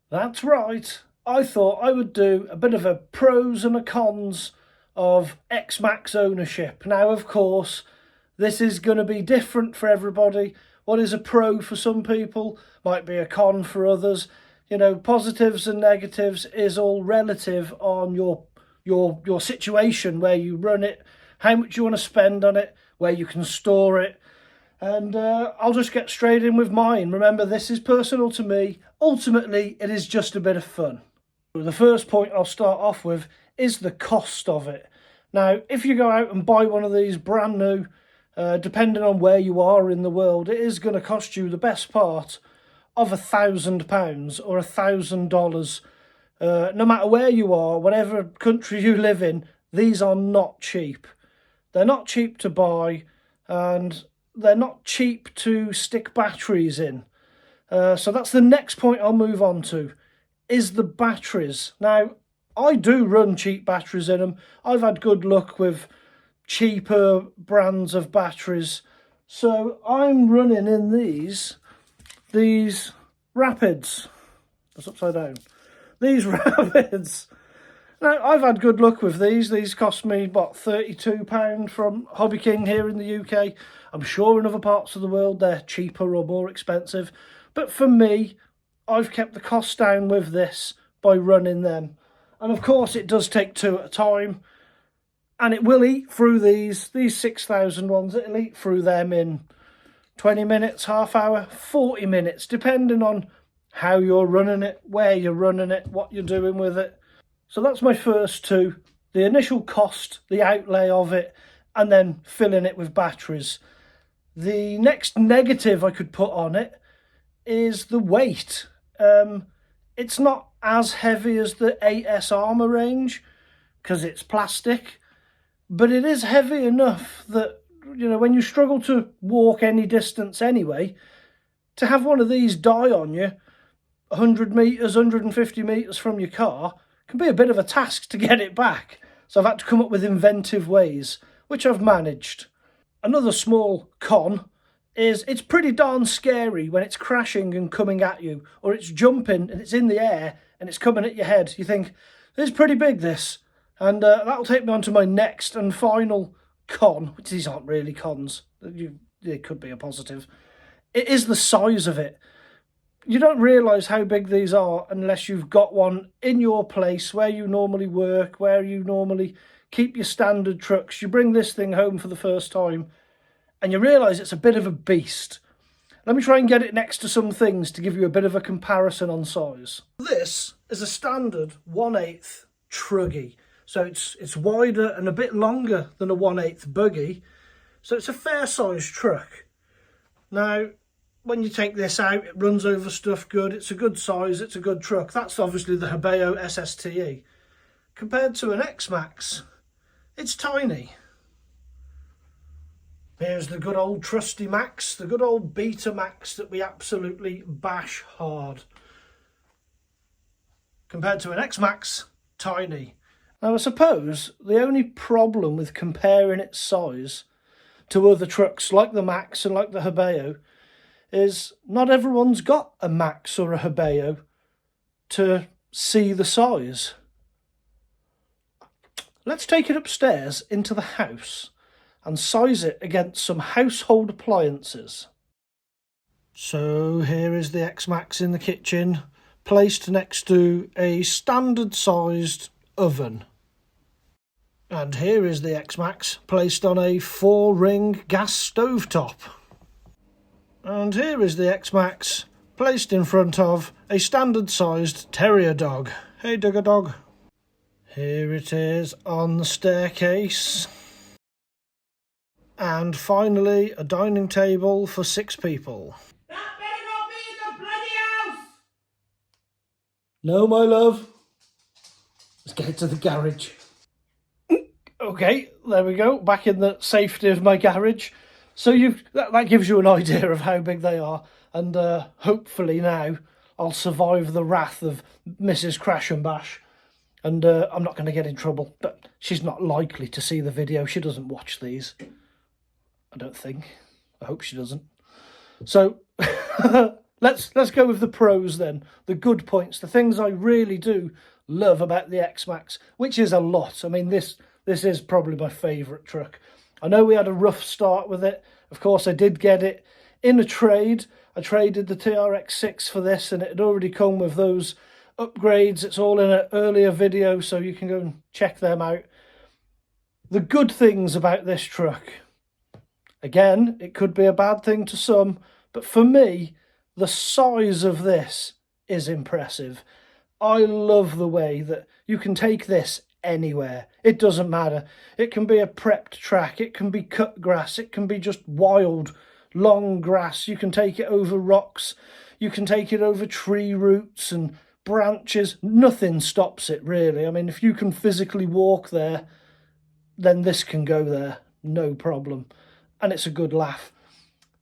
That's right. I thought I would do a bit of a pros and a cons of Xmaxx ownership. Now, of course, this is going to be different for everybody. What is a pro for some people might be a con for others. You know, positives and negatives is all relative on your situation, where you run it, how much you want to spend on it, where you can store it. And I'll just get straight in with mine. Remember, this is personal to me. Ultimately, it is just a bit of fun. The first point I'll start off with is the cost of it. Now, if you go out and buy one of these brand new, depending on where you are in the world, it is going to cost you the best part of £1,000 or $1,000. No matter where you are, whatever country you live in, these are not cheap. They're not cheap to buy, and they're not cheap to stick batteries in. So that's the next point I'll move on to, is the batteries. Now, I do run cheap batteries in them. I've had good luck with cheaper brands of batteries. So I'm running in these Rapids. That's upside down. These Rapids. Now, I've had good luck with these. These cost me, what, £32 from Hobby King here in the UK. I'm sure in other parts of the world they're cheaper or more expensive. But for me, I've kept the cost down with this by running them. And of course, it does take two at a time. And it will eat through these 6,000 ones. It'll eat through them in 20 minutes, half hour, 40 minutes, depending on how you're running it, where you're running it, what you're doing with it. So that's my first two, the initial cost, the outlay of it, and then filling it with batteries. The next negative I could put on it is the weight. It's not as heavy as the 8S Armor range because it's plastic, but it is heavy enough that, you know, when you struggle to walk any distance anyway, to have one of these die on you 100 metres, 150 metres from your car can be a bit of a task to get it back. So I've had to come up with inventive ways, which I've managed. Another small con is it's pretty darn scary when it's crashing and coming at you, or it's jumping and it's in the air and it's coming at your head. You think, this is pretty big, this. And that'll take me on to my next and final con, which these aren't really cons. They could be a positive. It is the size of it. You don't realise how big these are unless you've got one in your place where you normally work, where you normally keep your standard trucks. You bring this thing home for the first time and you realise it's a bit of a beast. Let me try and get it next to some things to give you a bit of a comparison on size. This is a standard 1/8 truggy. So it's wider and a bit longer than a 1/8 buggy. So it's a fair sized truck. Now, when you take this out, it runs over stuff good. It's a good size. It's a good truck. That's obviously the Hobbies SSTE. Compared to an X-Maxx, it's tiny. Here's the good old trusty Max, the good old Beta Max that we absolutely bash hard. Compared to an X-Maxx, tiny. Now, I suppose the only problem with comparing its size to other trucks like the Max and like the Hobbies is not everyone's got a Max or a Hobbies to see the size. Let's take it upstairs into the house and size it against some household appliances. So here is the X-Maxx in the kitchen, placed next to a standard sized oven. And here is the X-Maxx placed on a 4-ring gas stovetop. And here is the X-Maxx placed in front of a standard sized terrier dog. Hey, Dugger Dog. Here it is on the staircase. And finally, a dining table for 6 people. That better not be in the bloody house! No, my love. Let's get it to the garage. Okay, there we go. Back in the safety of my garage. So that gives you an idea of how big they are. And hopefully now I'll survive the wrath of Mrs. Crash and Bash. And I'm not going to get in trouble. But she's not likely to see the video. She doesn't watch these. I don't think. I hope she doesn't. So Let's go with the pros then, the good points, the things I really do love about the X-Maxx, which is a lot. I mean, this is probably my favourite truck. I know we had a rough start with it. Of course, I did get it in a trade. I traded the TRX6 for this, and it had already come with those upgrades. It's all in an earlier video, so you can go and check them out. The good things about this truck, again, it could be a bad thing to some, but for me, the size of this is impressive. I love the way that you can take this anywhere. It doesn't matter. It can be a prepped track, it can be cut grass, it can be just wild, long grass. You can take it over rocks, you can take it over tree roots and branches. Nothing stops it, really. I mean, if you can physically walk there, then this can go there, no problem. And it's a good laugh.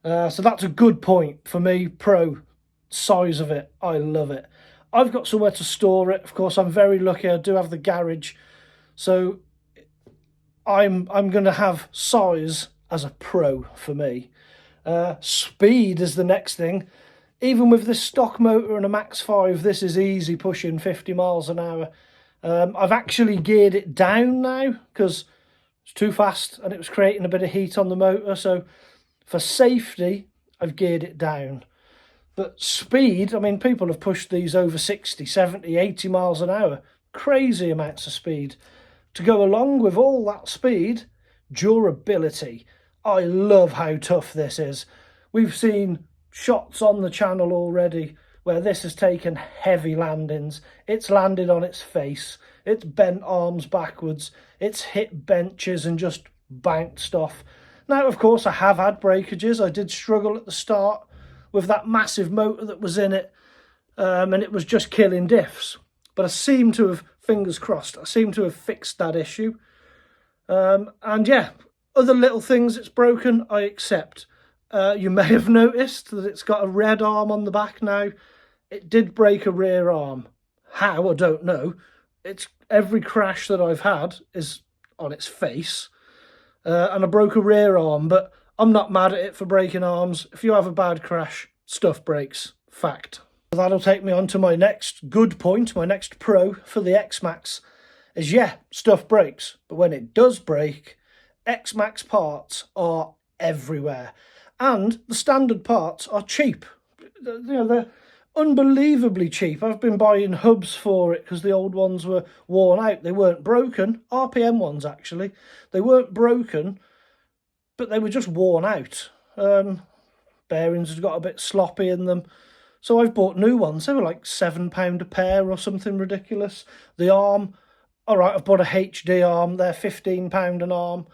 So that's a good point for me. Pro, size of it, I love it. I've got somewhere to store it. Of course, I'm very lucky. I do have the garage, so I'm going to have size as a pro for me. Speed is the next thing. Even with this stock motor and a Max 5, this is easy pushing 50 miles an hour. I've actually geared it down now because it's too fast and it was creating a bit of heat on the motor. So for safety, I've geared it down. But speed, I mean, people have pushed these over 60, 70, 80 miles an hour. Crazy amounts of speed. To go along with all that speed, durability. I love how tough this is. We've seen shots on the channel already where this has taken heavy landings. It's landed on its face. It's bent arms backwards. It's hit benches and just bounced off. Now, of course, I have had breakages. I did struggle at the start with that massive motor that was in it, and it was just killing diffs. But I seem to have, fingers crossed, I seem to have fixed that issue. And yeah, other little things it's broken, I accept. You may have noticed that it's got a red arm on the back now. It did break a rear arm. How, I don't know. It's every crash that I've had is on its face. And I broke a rear arm, but I'm not mad at it for breaking arms. If you have a bad crash, stuff breaks. Fact. That'll take me on to my next good point, my next pro for the X-Maxx, is yeah, stuff breaks. But when it does break, X-Maxx parts are everywhere. And the standard parts are cheap. You know, they're unbelievably cheap. I've been buying hubs for it because the old ones were worn out. They weren't broken. RPM ones, actually. They weren't broken, but they were just worn out. Bearings had got a bit sloppy in them. So I've bought new ones. They were like £7 a pair or something ridiculous. The arm, all right, I've bought a HD arm. They're £15 an arm.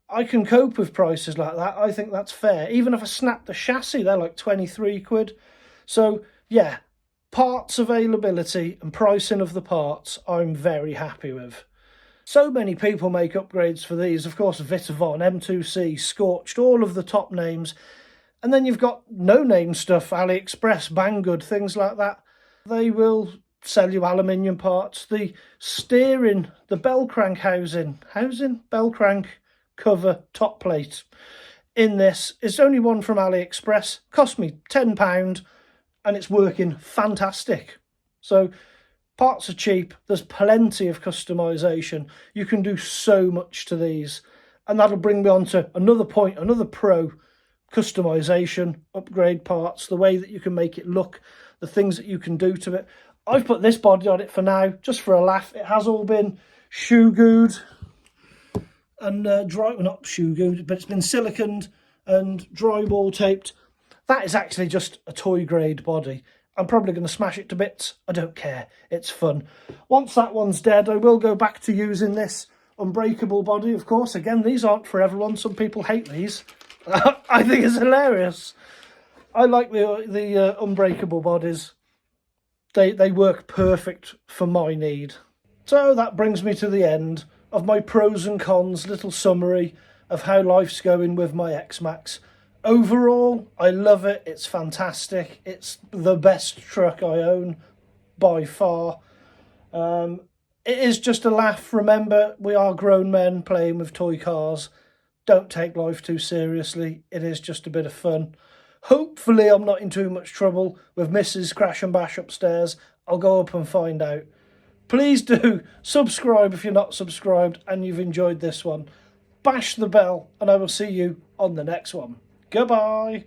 I can cope with prices like that. I think that's fair. Even if I snap the chassis, they're like 23 quid. So, yeah, parts availability and pricing of the parts, I'm very happy with. So many people make upgrades for these. Of course, Vitavon, M2C, Scorched, all of the top names. And then you've got no-name stuff, AliExpress, Banggood, things like that. They will sell you aluminium parts. The steering, the bell crank bell crank cover top plate in this is only one from AliExpress. Cost me £10. And it's working fantastic. So parts are cheap. There's plenty of customization. You can do so much to these. And that'll bring me on to another point, another pro, customization, upgrade parts, the way that you can make it look, the things that you can do to it. I've put this body on it for now, just for a laugh. It has all been shoe-gooed and not shoe-gooed, but it's been siliconed and drywall taped. That is actually just a toy grade body. I'm probably going to smash it to bits. I don't care. It's fun. Once that one's dead, I will go back to using this unbreakable body, of course. Again, these aren't for everyone. Some people hate these. I think it's hilarious. I like the unbreakable bodies. They work perfect for my need. So that brings me to the end of my pros and cons little summary of how life's going with my X-Maxx. Overall, I love it. It's fantastic. It's the best truck I own by far. It is just a laugh. Remember, we are grown men playing with toy cars. Don't take life too seriously. It is just a bit of fun. Hopefully I'm not in too much trouble with Mrs. Crash and Bash upstairs. I'll go up and find out. Please do subscribe if you're not subscribed and you've enjoyed this one. Bash the bell and I will see you on the next one. Goodbye.